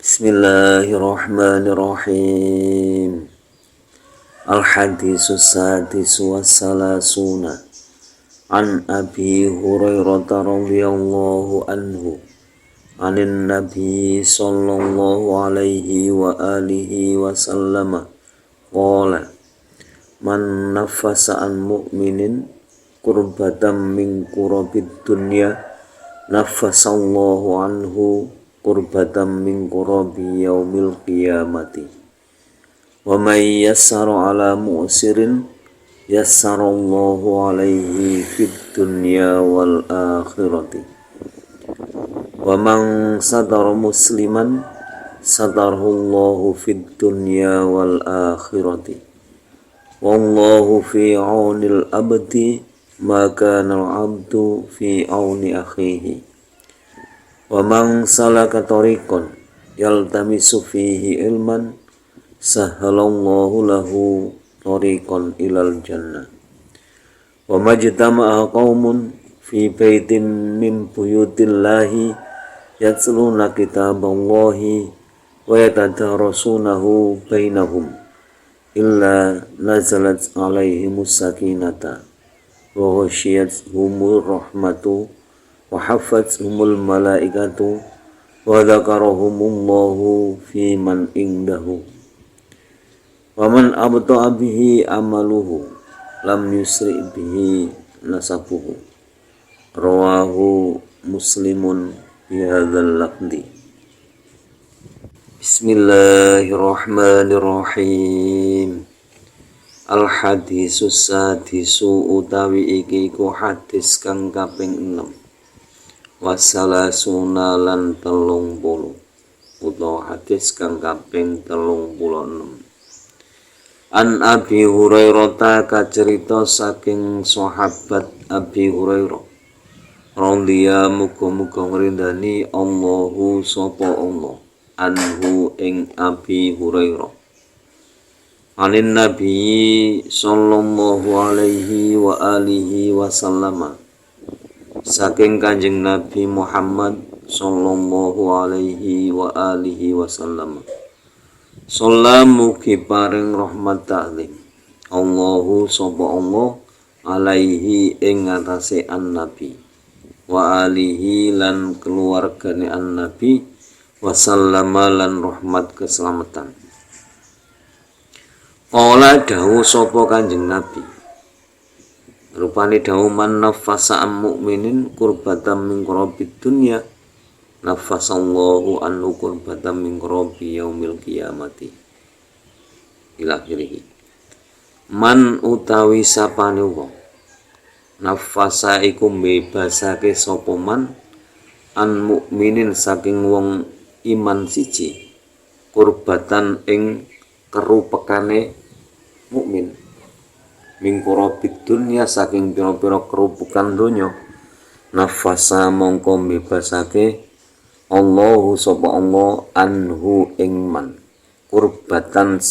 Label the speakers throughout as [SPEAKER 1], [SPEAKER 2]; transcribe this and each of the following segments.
[SPEAKER 1] Bismillahirrahmanirrahim. Al-hadisus sadisu wassalasuna an Abi Hurairah radhiyallahu anhu anin Nabi sallallahu alaihi wa alihi wa sallama qala man nafasa an mu'minin kurbatan min kurabid dunya nafasallahu anhu kurbatan min kurabi yaumil qiyamati wa may yassara ala mu'sirin yassarallahu alaihi fid dunya wal akhirati wa man sadara musliman sadarahullahu fid dunya wal akhirati wallahu fi aunil abdi ma kana al abdu fi auni akhihi wa man salaka tariqan yaltamisu fihi ilman sahalallahu lahu tariqan ilal jannah wa majtama'a qaumun fi baitin min buyutillahi yatluna kitaballahi wa yatadarasunahu bainahum illa nazalat alaihimus sakinata wa ghasyiyatuhumur rahmatu wa hafathumul malaikatu wa dzakarahumullahu fi man indahu wa man abta'a bihi amaluhu lam yusri bihi nasabuhu rawahu muslimun bi hadzal lafzi. Bismillahirrahmanirrahim. Al-hadisus sadisu utawi iki ku hadis kang kaping 6 wassalasuna lan 30 utawa hadis kang kaping 36 an Abi Hurairah kacerita saking sahabat Abi Hurairah radhiya muga-muga ngrindani Allahu sapa Allah anhu ing Abi Hurairah anin Nabi sallallahu alaihi wa alihi wasallama saking Kanjeng Nabi Muhammad sallallahu alaihi wa alihi wasallam. Salam mugi paring rahmat ta'lim Allahu sapa Allah alaihi ing ngatasé an-nabi wa alihi lan keluargane an-nabi wasallama lan rahmat keselamatan. Qala dawuh sapa Kanjeng Nabi rupane dawuh man nafasa am mukminin kurbatan min kurabid dunya nafasallahu anhu kurbatan min kurabi yaumil qiyamati ila akhirih. Man utawi sapane wong nafasa iku mbebasake sapa man an mukminin saking wong iman siji kurbatan ing kerupekane mukmin mingkurabid dunya saking pira-pira kerupukan donya nafasa mongko mbebasake Allahu sapa Allah anhu ing man kurbatan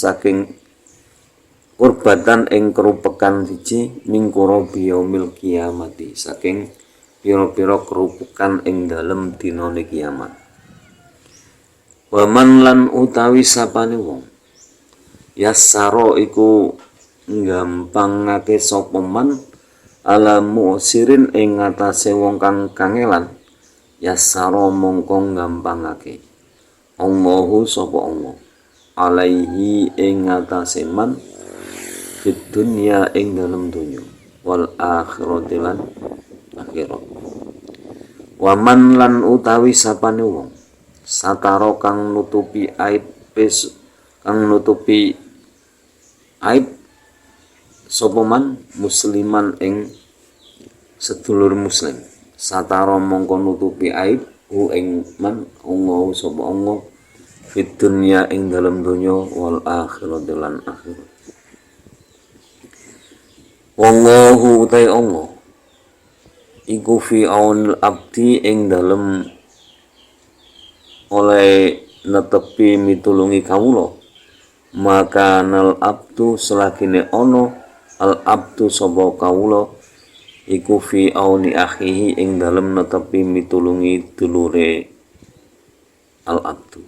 [SPEAKER 1] ing kerupukan siji mingkurabi yaumil qiyamati saking pira-pira kerupukan ing dalem dinane kiamat. Wa man lan utawi sapane wong yassara iku gampangake sapa man ala mu'sirin ing ngatasé wong kang kangelan yassara mongko gampangake Allahu sapa Allah alaihi ing ngatasé man fid dunya ing dalem donya wal akhirati lan akhirat. Wa man lan utawi sapane wong satara kang nutupi aib sapa man musliman ing sedulur muslim satara mongko nutupi aib hu ing man Allah sapa Allah fid dunya ing dalem donya wal akhirati lan akhirat. Wallahu utai Allah iku fi aunil abdi ing dalem oleh netepi mitulungi kawula maka nal abdu selagine ono al abdu sapa kawula iku fi auni akhihi ing dalem netepi mitulungi dulure al abdu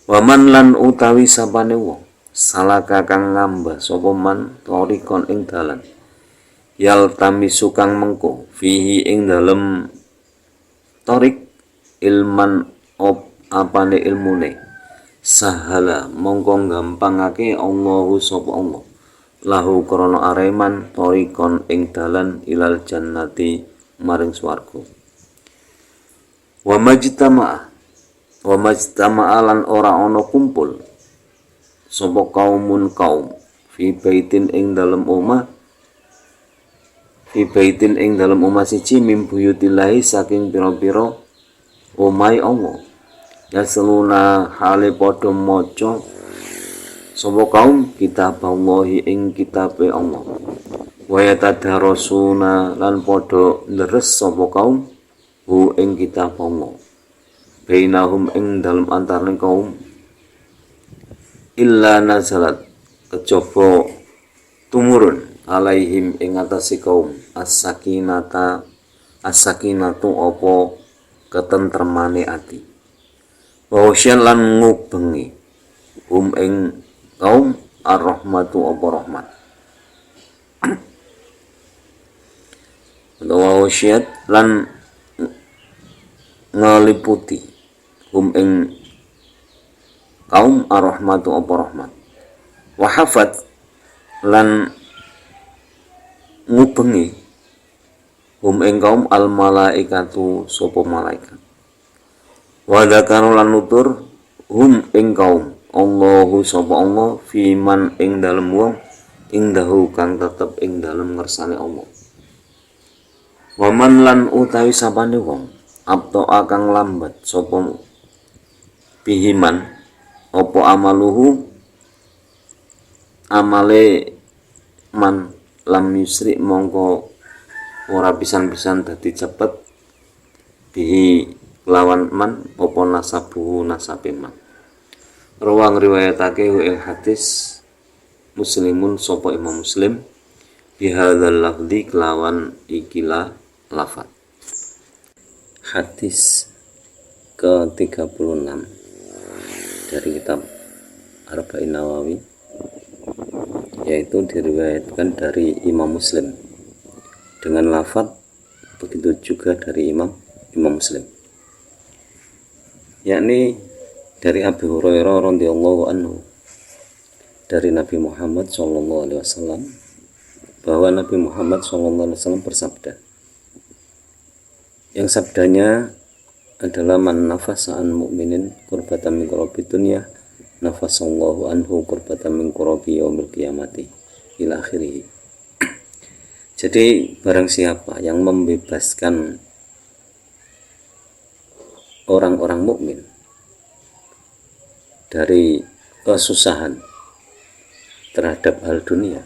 [SPEAKER 1] Waman lan utawi sapane wong salaka kang ngambah sapa man torikon ing dalan yaltamisu kang mengko fihi ing dalem torik ilman apane ilmune sahala mongko gampangake Allahu sapa Allah lahu krana areman torikon ing dalan ilal jannati maring swarga wa majtama'a lan ora ana kumpul sapa kaum fi baitin ing dalem omah siji mim buyutillahi saking pira-pira omahe Allah yasluna hale padha maca sapa kaum kitab Allah ing kitabe Allah wa yatadarasuna lan padha ndres sapa kaum hu ing kitab Allah bainahum ing dalem antaraning kaum illa nazalat kejaba tumurun alaihim ing atase kaum as-sakinatu apa ketentremane ati wa lan ngubengi ing kaum ar-rahmatu apa rahmat wa lan ngeliputi ing kaum ar-rahmatu apa rahmat wa hafat lan ngubengi ing kaum al-malaikatu sapa malaikat wa dzakaru lan nutur ing kaum Allahu sapa Allah fiman ing dalem wong indahu kang tetep ing dalem ngersane Allah waman lan utawi sapane wong abto kang lambat sapa bihiman apa amaluhu amale man lam yusri mongko ora pisan-pisan dadi cepet bihi lawan man apa nasabuhu nasabe man rawang riwayatake ing hadis muslimun sapa Imam Muslim bihadzal lafzi kelawan ikilah lafaz hadis ke-36 dari kitab Arba'in Nawawi yaitu diriwayatkan dari Imam Muslim dengan lafaz begitu juga dari Imam Muslim yakni dari Abu Hurairah radhiyallahu anhu dari Nabi Muhammad sallallahu alaihi wasallam bahwa Nabi Muhammad sallallahu alaihi wasallam bersabda yang sabdanya adalah man nafasa an mu'minin kurbatan min kurabi dunya nafasallahu anhu kurbatan min kurabi yaumil qiyamati ila akhirih. Jadi barang siapa yang membebaskan orang-orang mukmin dari kesusahan terhadap hal dunia,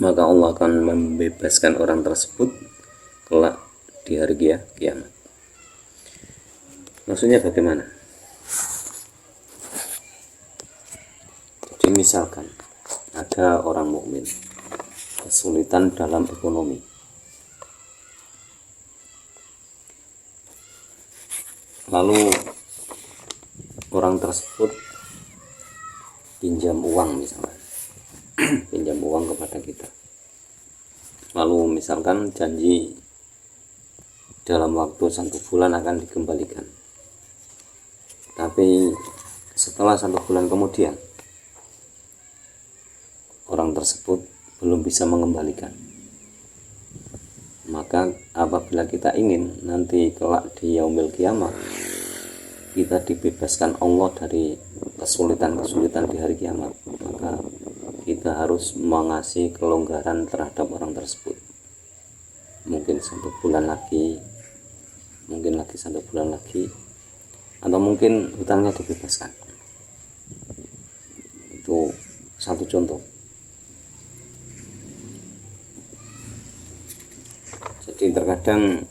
[SPEAKER 1] maka Allah akan membebaskan orang tersebut kelak di hari kiamat. Maksudnya bagaimana? Jadi misalkan ada orang mukmin kesulitan dalam ekonomi, lalu orang tersebut pinjam uang misalkan pinjam uang kepada kita, lalu misalkan janji dalam waktu 1 bulan akan dikembalikan, tapi setelah 1 bulan kemudian orang tersebut belum bisa mengembalikan, maka apabila kita ingin nanti kelak di yaumil kiamat kita dibebaskan Allah dari kesulitan-kesulitan di hari kiamat, maka kita harus mengasih kelonggaran terhadap orang tersebut, mungkin 1 bulan lagi, mungkin lagi 1 bulan lagi, atau mungkin hutangnya dibebaskan. Itu satu contoh. Jadi terkadang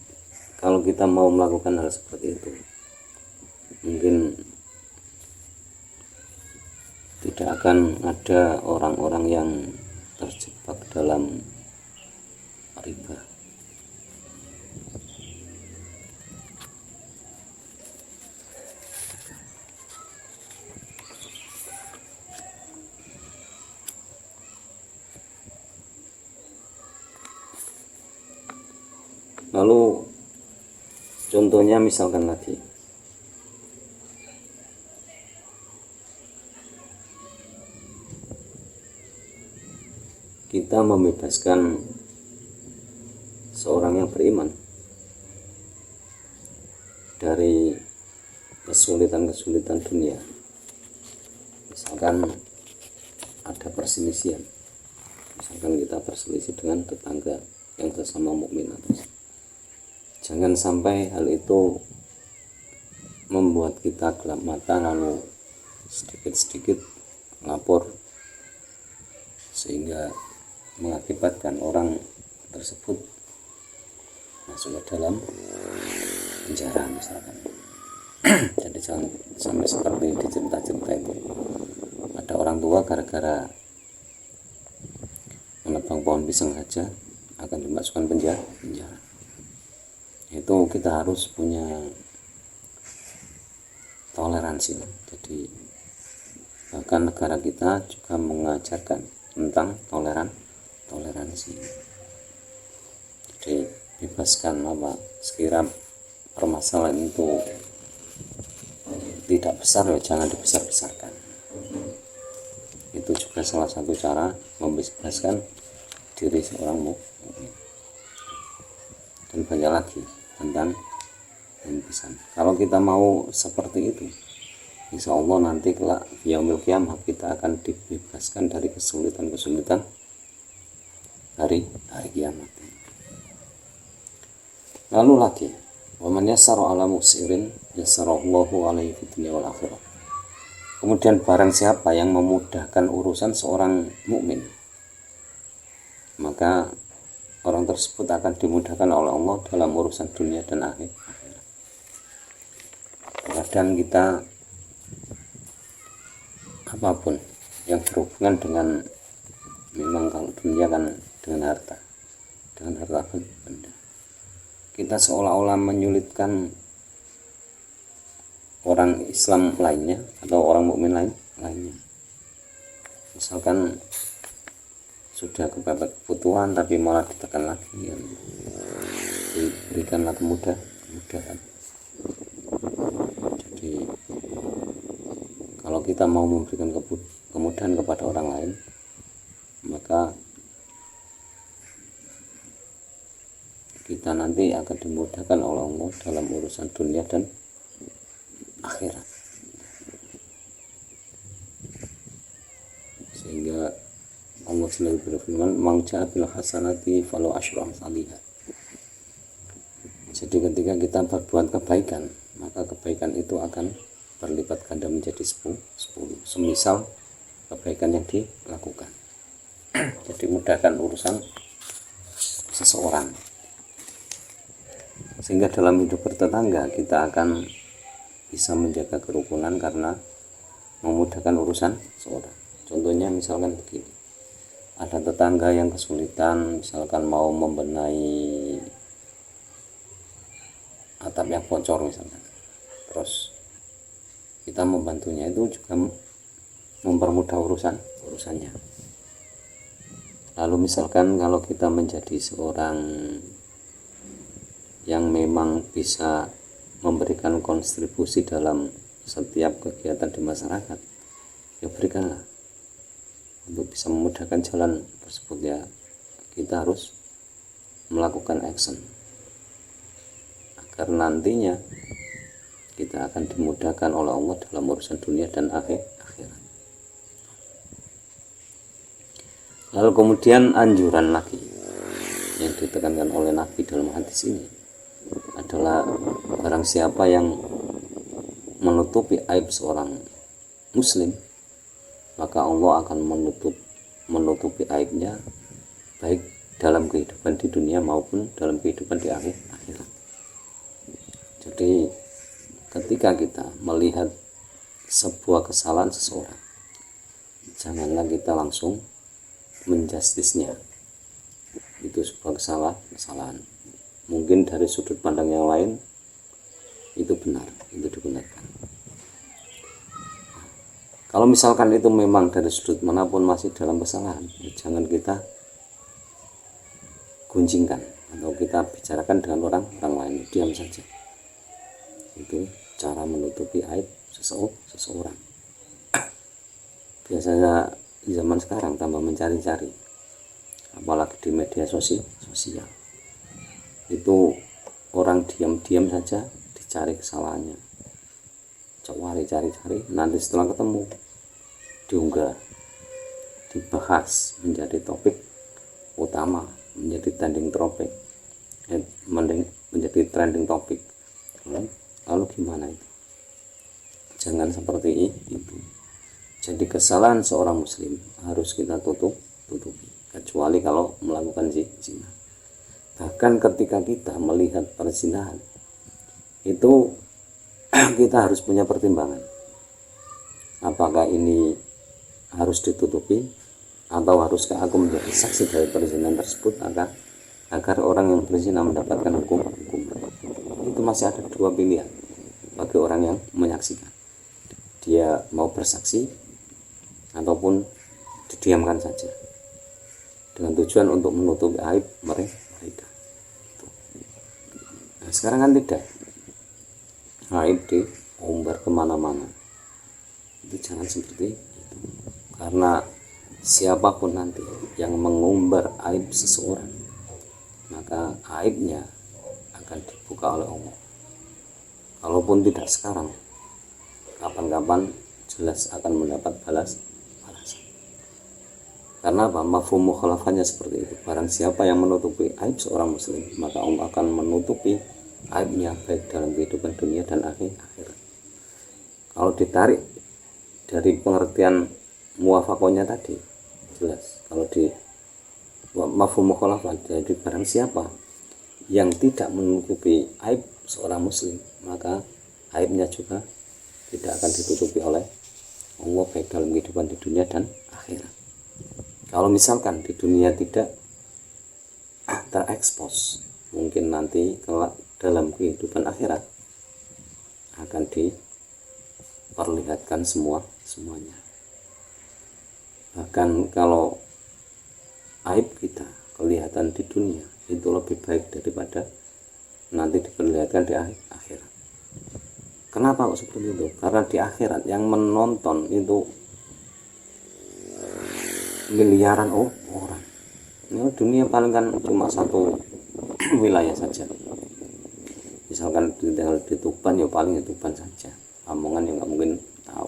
[SPEAKER 1] kalau kita mau melakukan hal seperti itu, mungkin tidak akan ada orang-orang yang terjebak dalam riba. Lalu contohnya misalkan lagi, kita membebaskan seorang yang beriman dari kesulitan-kesulitan dunia. Misalkan ada perselisihan, misalkan kita berselisih dengan tetangga yang sesama mukmin, jangan sampai hal itu membuat kita gelap mata lalu sedikit-sedikit lapor sehingga mengakibatkan orang tersebut masuk ke dalam penjara misalkan. Jadi jangan sampai seperti di cerita-cerita itu, ada orang tua gara-gara menebang pohon pisang saja akan dimasukkan penjara. Itu kita harus punya toleransi. Jadi bahkan negara kita juga mengajarkan tentang toleransi. Jadi bebaskan sekira permasalahan itu tidak besar, ya jangan dibesar-besarkan. Itu juga salah satu cara membebaskan diri seorang mukmin. Dan banyak lagi tentang pembebasan. Kalau kita mau seperti itu, insya Allah nanti kelak yaumil qiyamah kita akan dibebaskan dari kesulitan-kesulitan hari kiamat. Lalu lagi, wa man yassara ala musirin yassarallahu alaihi fid dunya wal akhirah. Kemudian barang siapa yang memudahkan urusan seorang mukmin, maka orang tersebut akan dimudahkan oleh Allah dalam urusan dunia dan akhirat. Kadang kita apapun yang berhubungan dengan, memang kalau dunia kan dengan harta benda, kita seolah-olah menyulitkan orang Islam lainnya atau orang mukmin lainnya. Misalkan sudah kepepet kebutuhan tapi malah ditekan lagi, ya. Diberikanlah kemudahan. Jadi kalau kita mau memberikan kemudahan kepada orang lain, maka kita nanti akan dimudahkan oleh Allah dalam urusan dunia dan akhirat. Sehingga Allah selalu berfirman, "Man ja'a bil hasanati falahu asyru amsalihha." Jadi ketika kita berbuat kebaikan, maka kebaikan itu akan berlipat ganda menjadi 10 semisal kebaikan yang dilakukan. Jadi mudahkan urusan seseorang, sehingga dalam hidup bertetangga kita akan bisa menjaga kerukunan karena memudahkan urusan seseorang. Contohnya misalkan begini, ada tetangga yang kesulitan, misalkan mau membenahi atap yang bocor misalkan, terus kita membantunya, itu juga mempermudah urusannya. Lalu misalkan kalau kita menjadi seorang yang memang bisa memberikan kontribusi dalam setiap kegiatan di masyarakat, ya berikanlah. Untuk bisa memudahkan jalan tersebut, ya kita harus melakukan action agar nantinya kita akan dimudahkan oleh Allah dalam urusan dunia dan akhirat. Lalu kemudian anjuran lagi yang ditekankan oleh Nabi dalam hadis ini adalah barang siapa yang menutupi aib seorang muslim, maka Allah akan menutupi aibnya baik dalam kehidupan di dunia maupun dalam kehidupan di akhirat. Jadi ketika kita melihat sebuah kesalahan seseorang, janganlah kita langsung menjustisnya. Itu sebuah kesalahan. Mungkin dari sudut pandang yang lain itu benar, itu dibenarkan. Kalau misalkan itu memang dari sudut manapun masih dalam kesalahan, ya jangan kita gunjingkan, atau kita bicarakan dengan orang lain, diam saja. Itu cara menutupi aib seseorang. Biasanya zaman sekarang tambah mencari-cari, apalagi di media sosial. Itu orang diam-diam saja dicari kesalahannya, cari, nanti setelah ketemu diunggah, dibahas menjadi topik utama, menjadi trending topik. Lalu gimana itu? Jangan seperti itu. Jadi kesalahan seorang muslim harus kita tutupi, kecuali kalau melakukan zina. Bahkan ketika kita melihat perzinahan itu kita harus punya pertimbangan, apakah ini harus ditutupi atau haruskah aku menjadi saksi dari perzinahan tersebut agar orang yang berzina mendapatkan hukum. Itu masih ada dua pilihan bagi orang yang menyaksikan. Dia mau bersaksi ataupun didiamkan saja dengan tujuan untuk menutupi aib mereka. Nah, sekarang kan tidak, aib diumbar kemana-mana. Itu jangan seperti itu, karena siapapun nanti yang mengumbar aib seseorang, maka aibnya akan dibuka oleh Allah. Kalaupun tidak sekarang, kapan-kapan jelas akan mendapat balasan. Karena apa? Mafhum mukhalafahnya seperti itu. Barang siapa yang menutupi aib seorang muslim, maka Allah akan menutupi aibnya baik dalam kehidupan dunia dan akhirat. Kalau ditarik dari pengertian muwafaqahnya tadi, jelas kalau di mafhum mukhalafah, jadi barang siapa yang tidak menutupi aib seorang muslim, maka aibnya juga tidak akan ditutupi oleh Allah baik dalam kehidupan di dunia dan akhirat. Kalau misalkan di dunia tidak terekspos, mungkin nanti kelak dalam kehidupan akhirat akan diperlihatkan semuanya. Bahkan kalau aib kita kelihatan di dunia, itu lebih baik daripada nanti diperlihatkan di akhirat. Kenapa kok seperti itu? Karena di akhirat yang menonton itu miliaran orang. Ini dunia paling kan cuma satu wilayah saja. Misalkan tinggal di Tuban, ya paling Tuban saja. Lamongan yang nggak mungkin tahu,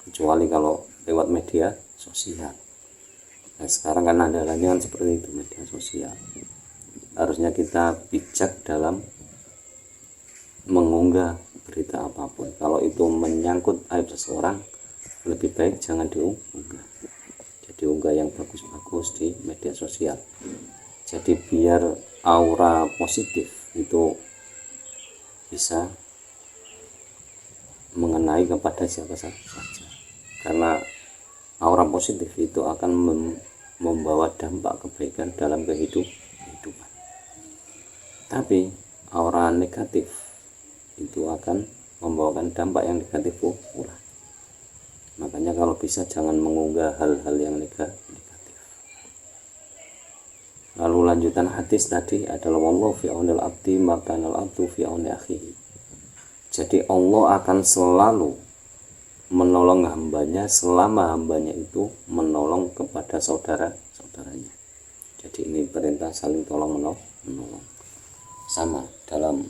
[SPEAKER 1] kecuali kalau lewat media sosial. Nah, sekarang kan andalannya kan seperti itu, media sosial. Harusnya kita bijak dalam mengunggah berita apapun. Kalau itu menyangkut aib seseorang, lebih baik jangan diunggah. Diunggah yang bagus-bagus di media sosial. Jadi biar aura positif itu bisa mengenai kepada siapa saja. Karena aura positif itu akan membawa dampak kebaikan dalam kehidupan. Tapi aura negatif itu akan membawakan dampak yang negatif pula. Makanya kalau bisa jangan mengunggah hal-hal yang negatif. Lalu lanjutan hadis tadi adalah wallahu fi aunil abdi maka al abdu fi auni akhihi. Jadi Allah akan selalu menolong hambanya selama hambanya itu menolong kepada saudaranya. Jadi ini perintah saling tolong menolong. Sama dalam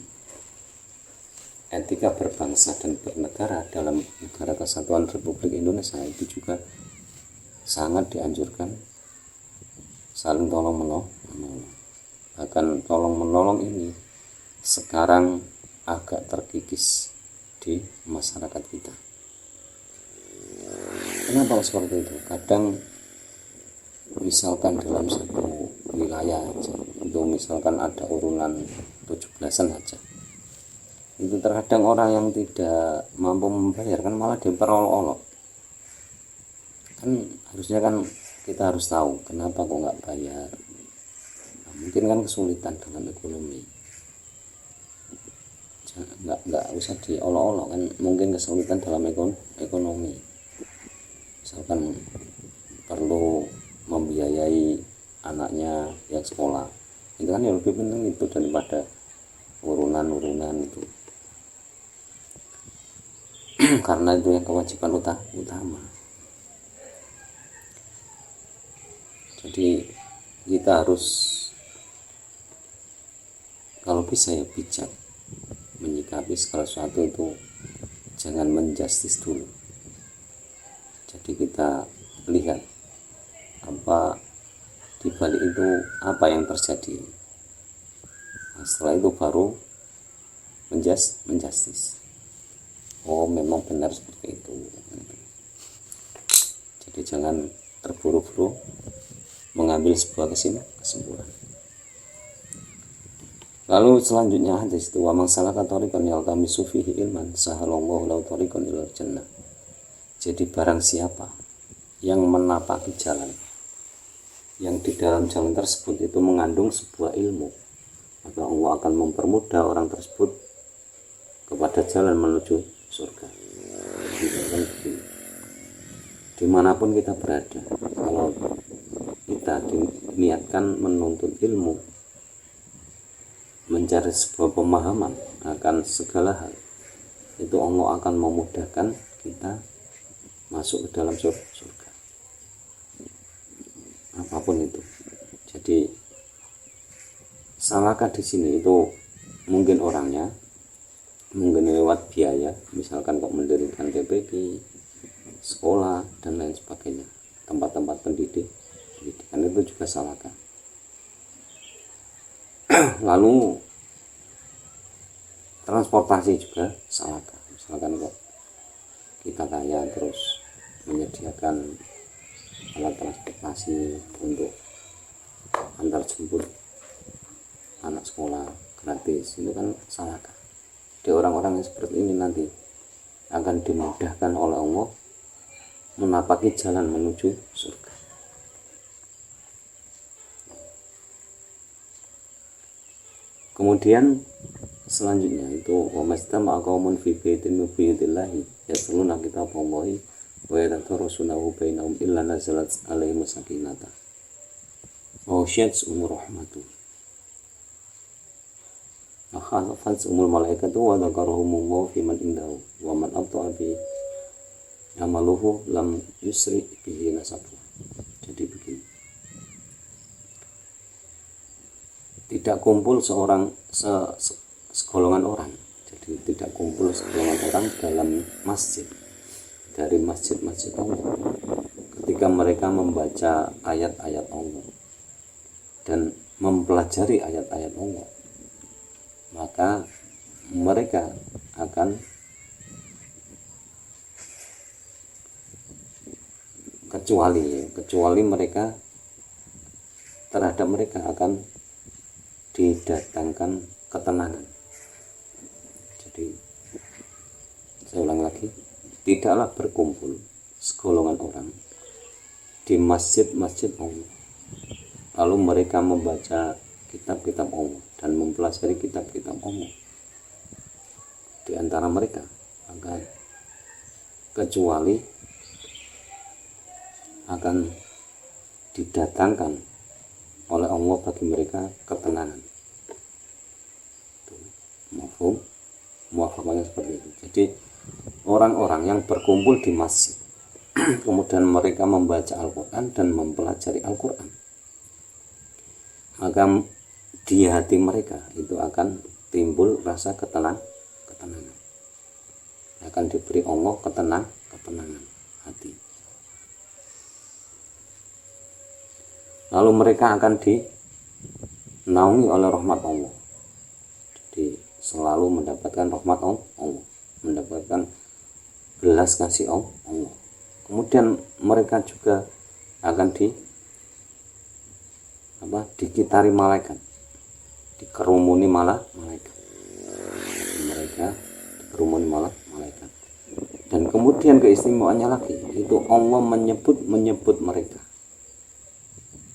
[SPEAKER 1] etika berbangsa dan bernegara dalam Negara Kesatuan Republik Indonesia itu juga sangat dianjurkan saling tolong menolong. Bahkan tolong menolong ini sekarang agak terkikis di masyarakat kita. Kenapa seperti itu? Kadang misalkan dalam satu wilayah aja, itu misalkan ada urunan 17-an aja, itu terkadang orang yang tidak mampu membayar kan malah diperolok-olok. Kan harusnya kan kita harus tahu kenapa kok nggak bayar. Nah, mungkin kan kesulitan dengan ekonomi, nggak usah diolok-olok kan, mungkin kesulitan dalam ekonomi, misalkan perlu membiayai anaknya yang sekolah, itu kan yang lebih penting itu daripada urunan-urunan itu. Karena itu yang kewajiban utama. Jadi kita harus kalau bisa ya bijak menyikapi segala sesuatu itu, jangan menjustis dulu. Jadi kita lihat apa di balik itu, apa yang terjadi. Nah, setelah itu baru menjustis. Oh, memang benar seperti itu. Jadi jangan terburu-buru mengambil sebuah kesimpulan. Lalu selanjutnya hadis itu, wa man salaka tariqan yaltamisu fihi ilman sahalallahu lahu tariqan ilal jannah. Jadi barang siapa yang menapaki jalan yang di dalam jalan tersebut itu mengandung sebuah ilmu, maka Allah akan mempermudah orang tersebut kepada jalan menuju surga. Dimanapun kita berada, kalau kita diniatkan menuntut ilmu, mencari sebuah pemahaman akan segala hal, itu Allah akan memudahkan kita masuk ke dalam surga, apapun itu. Jadi salahkah di sini itu mungkin orangnya, mungkin lewat biaya, misalkan kok mendirikan TPQ, sekolah dan lain sebagainya, tempat-tempat pendidikan itu juga salahkah. Lalu transportasi juga salahkah, misalkan kok kita kaya terus menyediakan alat transportasi untuk antar jemput anak sekolah gratis, itu kan salahkah. Di orang-orang yang seperti ini nanti akan dimudahkan oleh Allah menapaki jalan menuju surga. Kemudian selanjutnya itu wa mastama qaumun fi baitin min buyutillahi yatluna kitaballahi wa yatadarasunahu bainahum illa nazalat alaihim sakinata wa syat'um rahmatu akhafat umul malaikatu wa dzakaruhumullahu fi man indahu wa man abta'a bi amaluhu lam yusri bihi nasabu. Jadi begini, tidak kumpul segolongan orang. Jadi tidak kumpul segolongan orang dalam masjid, dari masjid-masjid Allah, ketika mereka membaca ayat-ayat Allah dan mempelajari ayat-ayat Allah, maka mereka akan kecuali mereka, terhadap mereka akan didatangkan ketenangan. Jadi saya ulang lagi, tidaklah berkumpul segolongan orang di masjid-masjid Allah lalu mereka membaca kitab-kitab Allah dan mempelajari kitab-kitab Allah di antara mereka, maka kecuali akan didatangkan oleh Allah bagi mereka ketenangan. Muafakannya seperti itu. Jadi orang-orang yang berkumpul di masjid kemudian mereka membaca Al-Quran dan mempelajari Al-Quran, maka di hati mereka itu akan timbul rasa ketenangan, akan diberi Allah ketenangan hati. Lalu mereka akan dinaungi oleh rahmat Allah. Jadi selalu mendapatkan rahmat Allah, mendapatkan belas kasih Allah. Kemudian mereka juga akan dikitari malaikat, dikerumuni malaikat. Mereka dikerumuni malaikat. Dan kemudian keistimewaannya lagi, itu Allah menyebut mereka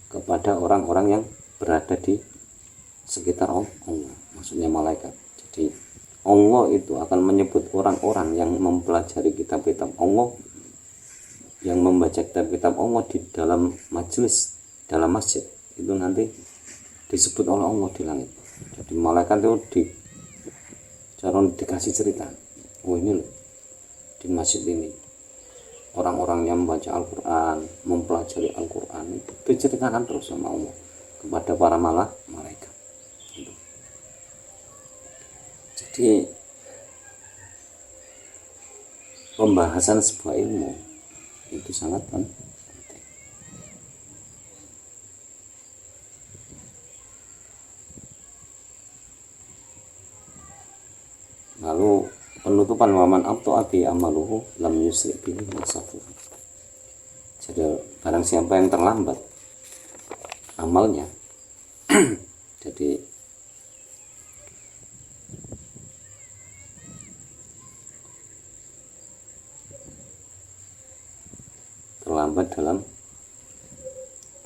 [SPEAKER 1] kepada orang-orang yang berada di sekitar Allah, maksudnya malaikat. Jadi Allah itu akan menyebut orang-orang yang mempelajari kitab-kitab Allah, yang membaca kitab-kitab Allah di dalam majelis, dalam masjid, itu nanti disebut oleh Allah di langit. Jadi malaikat itu dikasih cerita, oh ini loh di masjid ini orang-orang yang membaca Al-Quran, mempelajari Al-Quran, itu diceritakan terus sama Allah kepada para malaikat. Jadi pembahasan sebuah ilmu itu sangat penting. Lalu penutupan waman abto'abi amaluhu lam yusri bihi nasafu. Jadi barang siapa yang terlambat amalnya jadi terlambat dalam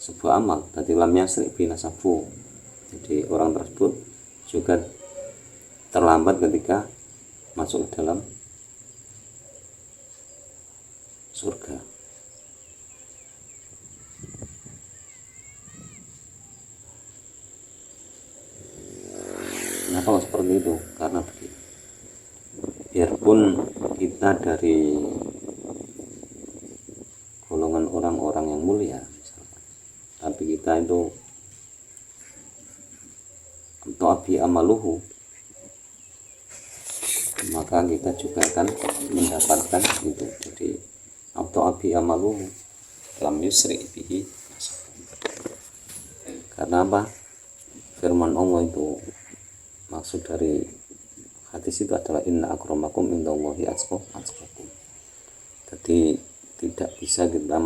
[SPEAKER 1] sebuah amal, tadi lam yasri bihi nasafu. Jadi orang tersebut juga terlambat ketika masuk ke dalam surga. Kenapa seperti itu? Karena begini, biarpun kita dari golongan orang-orang yang mulia misalkan, tapi kita itu atau abi amaluhu, maka kita juga akan mendapatkan itu. Jadi atau abi amaluhu lam yusri bihi. Karena apa? Firman Allah itu, maksud dari hadis itu adalah inna akramakum indallahi atqakum. Jadi tidak bisa kita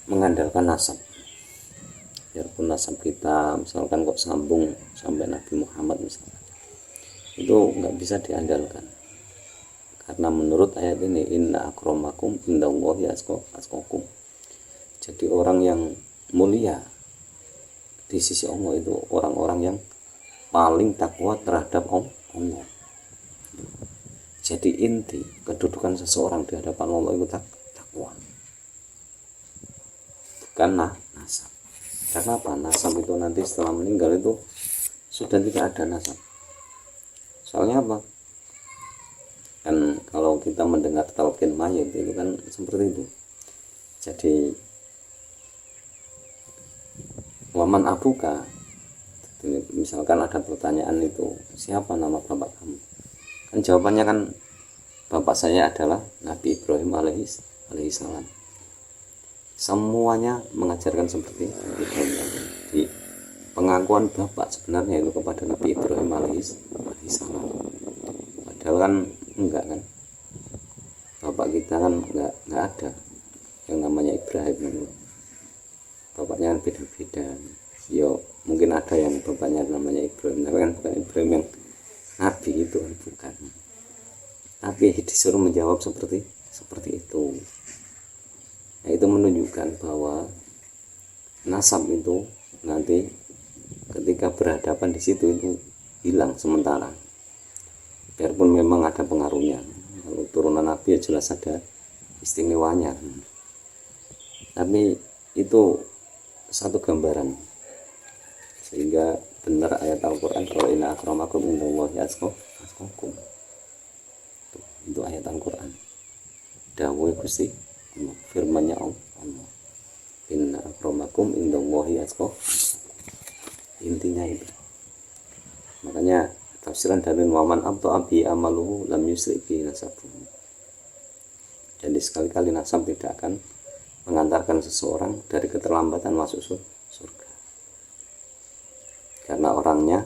[SPEAKER 1] mengandalkan nasab. Biarpun nasab kita misalkan kok sambung sampai Nabi Muhammad misalkan, itu nggak bisa diandalkan. Karena menurut ayat ini inna akramakum indallahi atqakum. Jadi orang yang mulia di sisi Allah itu orang-orang yang paling takwa terhadap Allah. Jadi inti kedudukan seseorang di hadapan Allah itu takwa, bukan nasab. Karena apa? Nasab itu nanti setelah meninggal itu sudah tidak ada nasab. Soalnya apa? Kan kalau kita mendengar talqin mayit itu kan seperti itu. Jadi waman abuka, misalkan ada pertanyaan itu, siapa nama bapak kamu? Kan jawabannya kan bapak saya adalah Nabi Ibrahim alaihi salam. Semuanya mengajarkan seperti itu. Di pengakuan bapak sebenarnya itu kepada Nabi Ibrahim alaihi salam. Padahal kan enggak kan, bapak kita kan enggak ada yang namanya Ibrahim. Bapaknya kan beda-beda. Yo mungkin ada yang bapaknya namanya Ibrahim, tapi kan bukan Ibrahim yang Nabi itu kan, bukan. Tapi disuruh menjawab seperti itu. Nah, itu menunjukkan bahwa nasab itu nanti ketika berhadapan di situ itu hilang sementara. Biarpun memang ada pengaruhnya. Kalau turunan Nabi ya jelas ada istimewanya. Tapi itu satu gambaran. Sehingga benar ayat Al-Quran, kalau inna akramakum indallahi atqakum. Itu ayat Al-Quran. Dawuh Gusti Allah, firman-Nya Allah. Inna akramakum indallahi atqakum. Intinya itu. Makanya tafsiran dari waman abto'abi amaluhu lam yusri bihi nasabuhu. Jadi sekali-kali nasab tidak akan mengantarkan seseorang dari keterlambatan masuk surga. Karena orangnya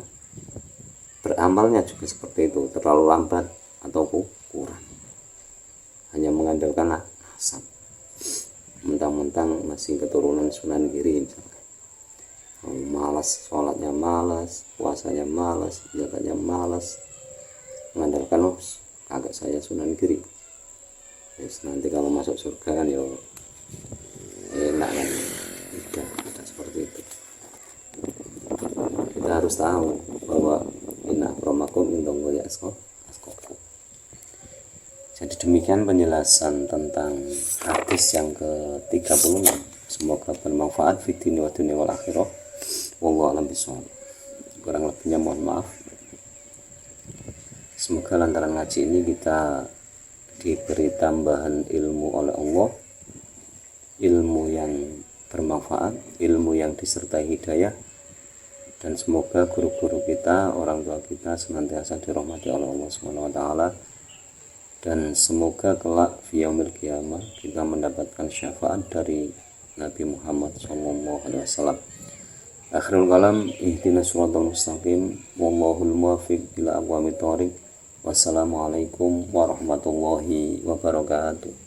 [SPEAKER 1] beramalnya juga seperti itu, terlalu lambat atau kurang. Hanya mengandalkan nasab. Mentang-mentang masih keturunan Sunan Giri misalkan. Malas, sholatnya malas, puasanya malas, zakatnya malas, mengandalkan agak saya Sunan Giri. Yes, nanti kalau masuk surga kan ya enak kan, tidak seperti itu. Kita harus tahu bahwa inna akramakum indallahi atqakum. Jadi demikian penjelasan tentang hadis yang ke-36
[SPEAKER 2] Semoga bermanfaat fid dunya wa dunya wal akhirah. Wallahu a'lam bishawab. Kurang lebihnya mohon maaf. Semoga lantaran ngaji ini kita diberi tambahan ilmu oleh Allah, ilmu yang bermanfaat, ilmu yang disertai hidayah, dan semoga guru-guru kita, orang tua kita senantiasa dirahmati oleh Allah Subhanahu wa taala, dan semoga kelak fi yaumil qiyamah kita mendapatkan syafaat dari Nabi Muhammad SAW. Akhirul kalam, ihdinas siratal mustaqim, wallahul muwaffiq ila aqwamit thoriq. Wassalamualaikum warahmatullahi wabarakatuh.